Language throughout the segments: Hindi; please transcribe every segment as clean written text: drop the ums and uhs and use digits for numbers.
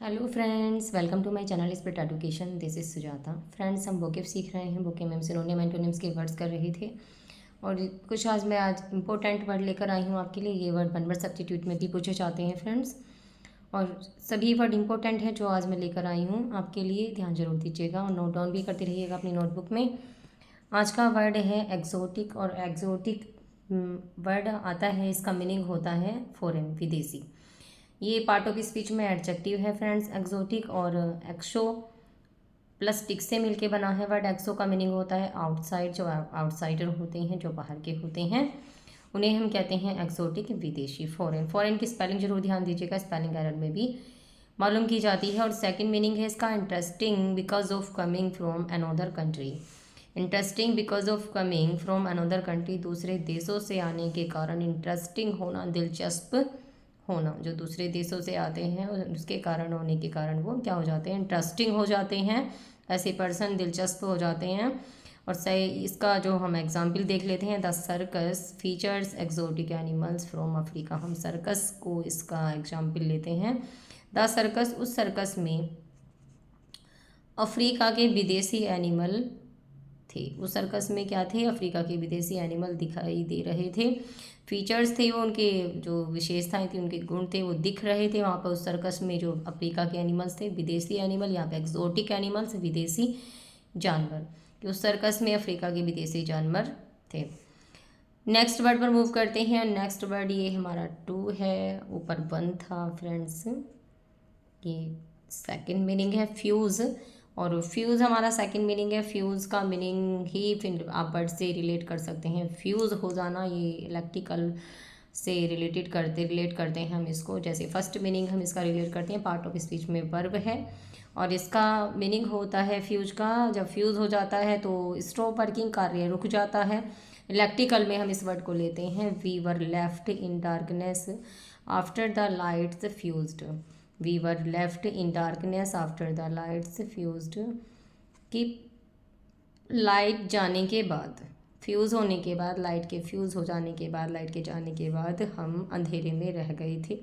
Hello friends, welcome to my channel Spirit Education. This is Sujata. Friends, हम वोकेब सीख रहे हैं। वोकेब में सिनोनिम एंटोनिम्स के वर्ड्स कर रहे थे और कुछ आज इंपॉर्टेंट वर्ड लेकर आई हूँ आपके लिए। ये वर्ड वन वर्ड सब्स्टिट्यूट में भी पूछे जाते हैं फ्रेंड्स, और सभी वर्ड इंपॉर्टेंट हैं जो आज मैं लेकर आई हूँ आपके लिए। ध्यान जरूर दीजिएगा और नोट डाउन भी करते रहिएगा अपनी नोटबुक में। आज का वर्ड है एक्जोटिक, और एक्जोटिक वर्ड आता है, इसका मीनिंग होता है फॉरेन, विदेशी। ये पार्ट ऑफ स्पीच में एडजेक्टिव है फ्रेंड्स, एक्सोटिक। और एक्सो प्लस टिक से मिलके बना है वर्ड। एक्सो का मीनिंग होता है आउटसाइड, जो आउटसाइडर होते हैं, जो बाहर के होते हैं, उन्हें हम कहते हैं एक्सोटिक, विदेशी, फॉरेन। फॉरेन की स्पेलिंग जरूर ध्यान दीजिएगा, स्पेलिंग एरर में भी मालूम की जाती है। और सेकंड मीनिंग है इसका interesting because of coming from another country. Interesting because of coming from another country, दूसरे देशों से आने के कारण इंटरेस्टिंग होना, दिलचस्प होना। जो दूसरे देशों से आते हैं उसके कारण होने के कारण वो क्या हो जाते हैं, इंटरेस्टिंग हो जाते हैं, ऐसे पर्सन दिलचस्प हो जाते हैं। और सही इसका जो हम एग्जाम्पल देख लेते हैं, the circus features exotic animals from Africa. हम सर्कस को इसका एग्जाम्पल लेते हैं। द सर्कस, उस सर्कस में अफ्रीका के विदेशी एनिमल थे। उस सर्कस में क्या थे, अफ्रीका के विदेशी एनिमल दिखाई दे रहे थे। फीचर्स थे वो, उनके जो विशेषताएं थी, उनके गुण थे, वो दिख रहे थे वहाँ पर उस सर्कस में। जो अफ्रीका के एनिमल्स थे, विदेशी एनिमल, यहाँ पे एक्जोटिक एनिमल्स, विदेशी जानवर, कि उस सर्कस में अफ्रीका के विदेशी जानवर थे। नेक्स्ट वर्ड पर मूव करते हैं। नेक्स्ट वर्ड ये हमारा 2 है, ऊपर 1 था फ्रेंड्स। ये सेकंड मीनिंग है फ्यूज़, और फ्यूज़ हमारा सेकंड मीनिंग है। फ्यूज़ का मीनिंग ही फिर आप वर्ड से रिलेट कर सकते हैं। फ्यूज़ हो जाना, ये इलेक्ट्रिकल से रिलेट करते हैं हम इसको। जैसे फर्स्ट मीनिंग हम इसका रिलेट करते हैं, पार्ट ऑफ स्पीच में वर्ब है, और इसका मीनिंग होता है फ्यूज का, जब फ्यूज़ हो जाता है तो स्टॉप वर्किंग, कार्य रुक जाता है। इलेक्ट्रिकल में हम इस वर्ड को लेते हैं, we were left in darkness after the lights fused. We were left in darkness after the lights fused, कि लाइट जाने के बाद, फ्यूज़ होने के बाद, लाइट के फ्यूज़ हो जाने के बाद, लाइट के जाने के बाद हम अंधेरे में रह गए थे,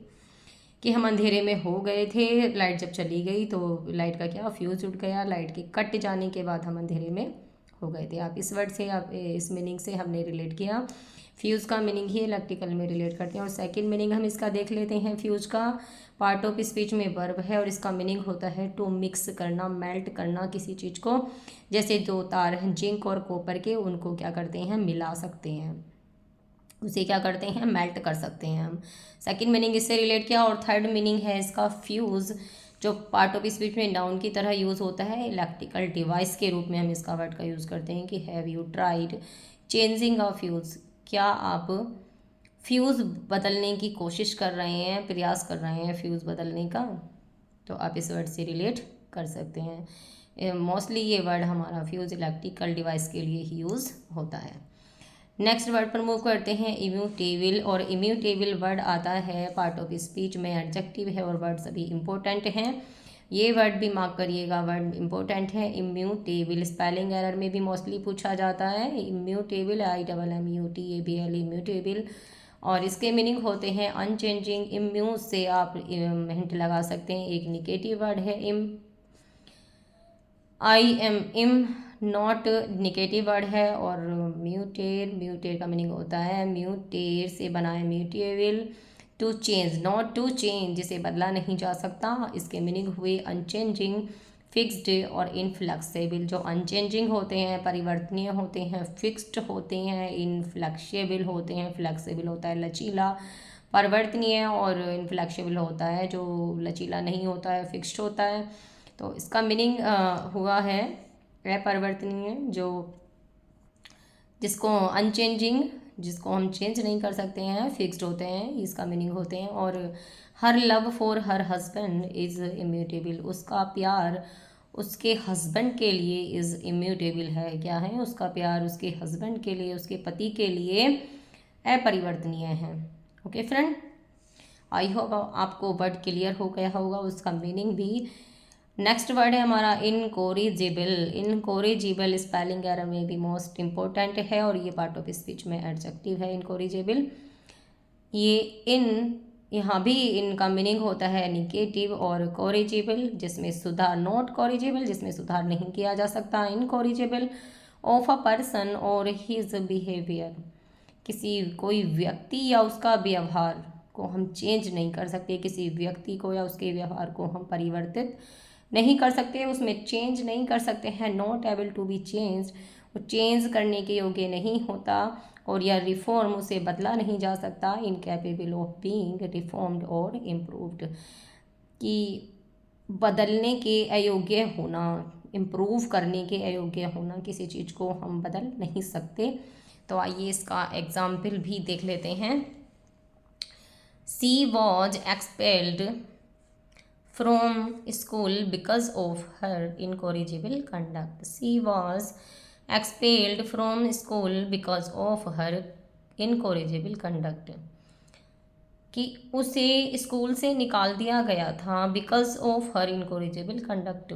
कि हम अंधेरे में हो गए थे। लाइट जब चली गई तो लाइट का क्या, फ्यूज़ उड़ गया। लाइट के कट जाने के बाद हम अंधेरे में हो गए थे। आप इस वर्ड से, आप इस मीनिंग से हमने रिलेट किया। फ्यूज़ का मीनिंग ही इलेक्ट्रिकल में रिलेट करते हैं। और सेकंड मीनिंग हम इसका देख लेते हैं। फ्यूज़ का पार्ट ऑफ स्पीच में वर्ब है, और इसका मीनिंग होता है टू मिक्स करना, मेल्ट करना किसी चीज़ को। जैसे 2 तार हैं जिंक और कॉपर के, उनको क्या करते हैं, मिला सकते हैं, उसे क्या करते हैं, मेल्ट कर सकते हैं हम। सेकंड मीनिंग इससे रिलेट किया। और थर्ड मीनिंग है इसका फ्यूज़, जो पार्ट ऑफ स्पीच में नाउन की तरह यूज़ होता है, इलेक्ट्रिकल डिवाइस के रूप में हम इसका वर्ड का यूज़ करते हैं। कि have you tried changing a fuse, क्या आप फ्यूज़ बदलने की कोशिश कर रहे हैं, प्रयास कर रहे हैं फ्यूज़ बदलने का, तो आप इस वर्ड से रिलेट कर सकते हैं। मोस्टली ये वर्ड हमारा फ्यूज़ इलेक्ट्रिकल डिवाइस के लिए ही यूज़ होता है। नेक्स्ट वर्ड पर मूव करते हैं, इम्यूटेबल। और इम्यूटेबल वर्ड आता है पार्ट ऑफ स्पीच में, एडजेक्टिव है, और वर्ड सभी इंपॉर्टेंट हैं। ये वर्ड भी मार्क करिएगा, वर्ड इंपॉर्टेंट है। इम्यूटेबल स्पेलिंग एरर में भी मोस्टली पूछा जाता है। Immutable, IMMUTABL, immutable. और इसके मीनिंग होते हैं अनचेंजिंग। इम्यू से आप हिंट लगा सकते हैं, एक निगेटिव वर्ड है IM नॉट निगेटिव वर्ड है। और म्यूटेर का मीनिंग होता है, म्यूटेर से बना है mutable, to change, not to change, जिसे बदला नहीं जा सकता। इसके मीनिंग हुए अनचेंजिंग, फिक्स्ड और इनफ्लेक्सिबल। जो अनचेंजिंग होते हैं, परिवर्तनीय होते हैं, फिक्स्ड होते हैं, इनफ्लेक्सिबल होते हैं। फ्लेक्सिबल होता है लचीला, परिवर्तनीय, और इनफ्लेक्सिबल होता है जो लचीला नहीं होता है, फिक्स्ड होता है। तो इसका मीनिंग हुआ है अपरिवर्तनीय, जो जिसको अनचेंजिंग, जिसको हम चेंज नहीं कर सकते हैं, फिक्स्ड होते हैं, इसका मीनिंग होते हैं। और हर love for her husband is immutable, उसका प्यार उसके हस्बैंड के लिए इज़ इम्यूटेबल है। क्या है, उसका प्यार उसके हस्बैंड के लिए, उसके पति के लिए अपरिवर्तनीय है। ओके फ्रेंड, आई होप आपको वर्ड क्लियर हो गया होगा, उसका मीनिंग भी। नेक्स्ट वर्ड है हमारा इनकोरिजिबल। इनकोरिजिबल स्पेलिंग एरर में भी मोस्ट इम्पोर्टेंट है, और ये पार्ट ऑफ स्पीच में एडजेक्टिव है। इनकोरिजिबल, ये यहाँ भी इनका मीनिंग होता है निगेटिव और कॉरिजेबल, जिसमें सुधार, नॉट कॉरिजेबल जिसमें सुधार नहीं किया जा सकता, इनकॉरिजेबल ऑफ अ पर्सन और हिज बिहेवियर, किसी कोई व्यक्ति या उसका व्यवहार को हम चेंज नहीं कर सकते, किसी व्यक्ति को या उसके व्यवहार को हम परिवर्तित नहीं कर सकते, उसमें चेंज नहीं कर सकते हैं। Not able to be change, वो चेंज करने के योग्य नहीं होता, और या रिफॉर्म, उसे बदला नहीं जा सकता। इनकैपेबल ऑफ बीइंग रिफॉर्म्ड और इम्प्रूव्ड, कि बदलने के अयोग्य होना, इम्प्रूव करने के अयोग्य होना, किसी चीज़ को हम बदल नहीं सकते। तो आइए इसका एग्जाम्पल भी देख लेते हैं। She was expelled from school because of her incorrigible conduct. She was expelled from school because of her incorrigible conduct, कि उसे स्कूल से निकाल दिया गया था because of her incorrigible conduct,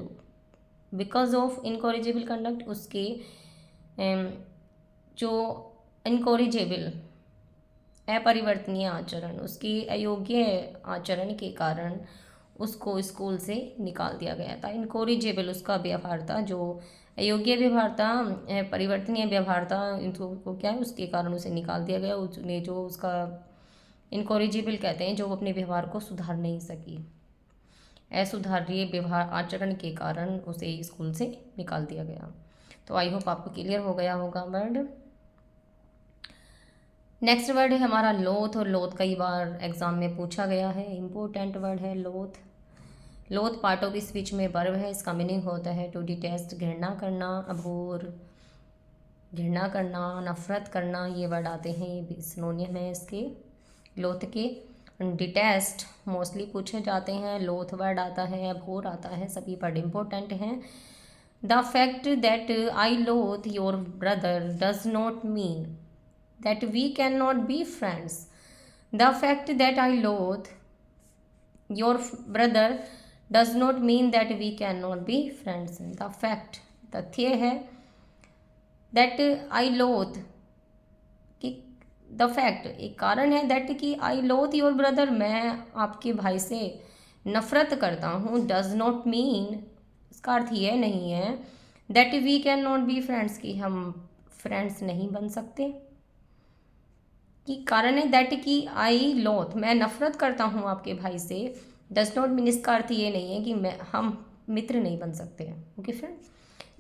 because of incorrigible conduct, उसके जो इनकॉरिजेबल अपरिवर्तनीय आचरण, उसकी अयोग्य आचरण के कारण उसको स्कूल से निकाल दिया गया था। इनकॉरिजेबल उसका व्यवहार था, जो अयोग्य व्यवहार था, परिवर्तनीय व्यवहार था, इनको क्या है उसके कारण उसे निकाल दिया गया। उसने जो उसका इनकॉरिजेबल कहते हैं, जो वो अपने व्यवहार को सुधार नहीं सकी, असुधार्य व्यवहार आचरण के कारण उसे स्कूल से निकाल दिया गया। तो आई होप आपको क्लियर हो गया होगा वर्ड। नेक्स्ट वर्ड है हमारा लोथ, और लोथ कई बार एग्जाम में पूछा गया है, इम्पोर्टेंट वर्ड है लोथ। लोथ पार्ट ऑफ स्पीच में वर्ब है, इसका मीनिंग होता है टू डिटेस्ट, घृणा करना, अभोर, घृणा करना, नफरत करना, ये वर्ड आते हैं, ये भी सिनोनियम है इसके लोथ के। डिटेस्ट मोस्टली पूछे जाते हैं, लोथ वर्ड आता है, अभोर आता है, सभी वर्ड इम्पोर्टेंट हैं। द फैक्ट दैट आई लोथ your brother does not mean that we cannot be friends. The fact that I loathe your brother does not mean that we cannot be friends. The fact, तथ्य है, that I loathe, कि द फैक्ट एक कारण है, दैट कि आई लोथ योर ब्रदर, मैं आपके भाई से नफरत करता हूँ, डज नॉट मीन, इसका अर्थ ये नहीं है that we can not be friends, कि हम फ्रेंड्स नहीं बन सकते, कि कारण है दैट कि आई लोथ, मैं नफरत करता हूँ आपके भाई से, डज नॉट मीन, इसका अर्थ ये नहीं है कि हम मित्र नहीं बन सकते हैं। ओके फ्रेंड्स,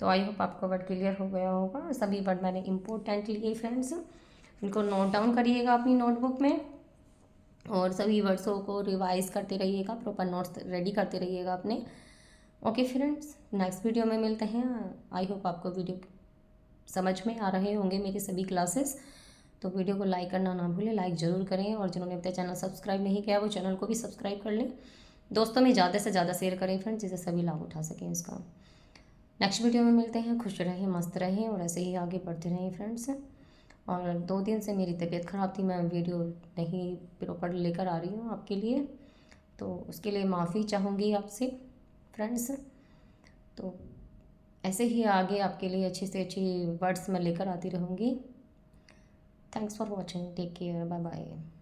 तो आई होप आपको वर्ड क्लियर हो गया होगा। सभी वर्ड मैंने इंपॉर्टेंट लिए फ्रेंड्स, इनको नोट डाउन करिएगा अपनी नोटबुक में, और सभी वर्ड्सों को रिवाइज करते रहिएगा, प्रॉपर नोट्स रेडी करते रहिएगा अपने। ओके फ्रेंड्स, नेक्स्ट वीडियो में मिलते हैं। आई होप आपको वीडियो समझ में आ रहे होंगे मेरी सभी क्लासेस। तो वीडियो को लाइक करना ना भूलें, लाइक ज़रूर करें, और जिन्होंने अब तक चैनल सब्सक्राइब नहीं किया वो चैनल को भी सब्सक्राइब कर लें। दोस्तों में ज़्यादा से ज़्यादा शेयर करें फ्रेंड्स, जिससे सभी लाभ उठा सकें इसका। नेक्स्ट वीडियो में मिलते हैं। खुश रहें, मस्त रहें, और ऐसे ही आगे बढ़ते रहें फ्रेंड्स। और 2 दिन से मेरी तबीयत ख़राब थी, मैं वीडियो नहीं प्रॉपर लेकर आ रही हूँ आपके लिए, तो उसके लिए माफ़ी चाहूँगी आपसे फ्रेंड्स। तो ऐसे ही आगे आपके लिए अच्छी से अच्छी वर्ड्स मैं लेकर आती रहूँगी। Thanks for watching. Take care. Bye bye.